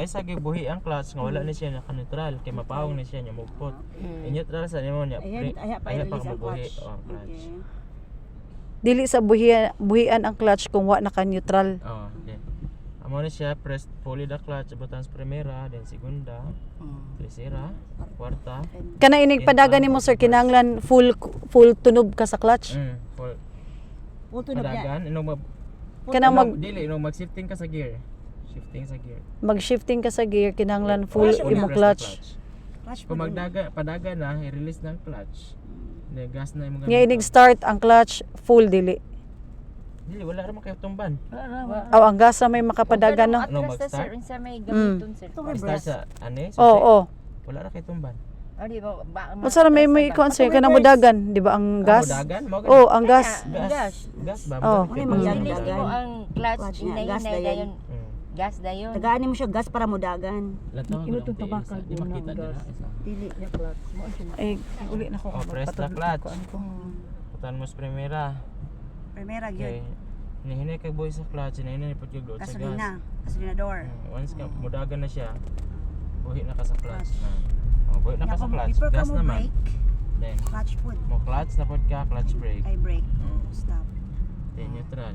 ay sa gibuhi ang clutch nga wala ni siya naka-neutral kay mapawong ni siya nya mugpot. I-neutral sa nimo nya. Aya pa Aya i-release pa ang mabuhi clutch. ang clutch. Okay. Dili sa buhian ang clutch kung wa naka-neutral. Oh, okay. Amo na siya press fully the clutch button sa primera, then segunda, tercera, kwarta. Kana inig padagan nimo sir kinahanglan full tunob ka sa clutch. Full. Full tunog niya. Padagan inog Kana dili inog mag-shifting ka sa gear. Shifting sa gear. mag-shifting ka sa gear kinahanglan full Clutch muna, imo press the clutch. Clutch Kung pa rin. padagan na, i-release ng clutch. Then gas na imong Nga inig start ang clutch full dili. Dili wala ra man kay tumban. Aw ang gas na may makapadagan no. Ano, Atras mag-start? sir, unsa may gamiton sir. Itong Start reverse. sa ane? Oo. Wala ra kay tumban. O di ba? Unsa na may kuan sir kanang mudagan, di ba ang gas? Dagan mo Oh, ang gas. Gas. Gas ba? Oh. Kay Ano yung tumban. Release mo ang clutch, Clutch niya, gas hinay-hinay dayon. dayon. Gas dayon. Tagaan mo siya gas para mudagan. Lantaw ko lang tabakal di makita nila. Dili. Ay uli na ko. Oh, press the clutch. Putan mo sa primera. Primera Okay. gyud. Hinihinay kay boy sa clutch, hinihinay pud yung load sa gas. Gasolina. Gasolinador. Once ka mudagan na siya, buhi na ka sa clutch na. Oh, buhi na ka sa clutch. Before ka Gas mo naman. brake, Then clutch foot. mo clutch na pod ka, clutch brake. Ay brake. Stop. Then neutral.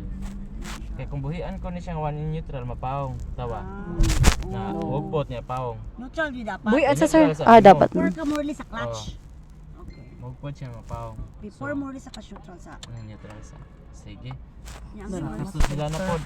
Kaya kung buhian ko ni siyang one in neutral, mapawong tawa. Na hugbot niya pawong. Neutral di dapat. Buhi sa sir. Neutral sa Ah imo. dapat. Before ka mo release sa clutch. Okay. Hugbot siya mapawong. Before mo release sa clutch neutral sa. Neutral sa. Sige. Yang Kaso sila na pod.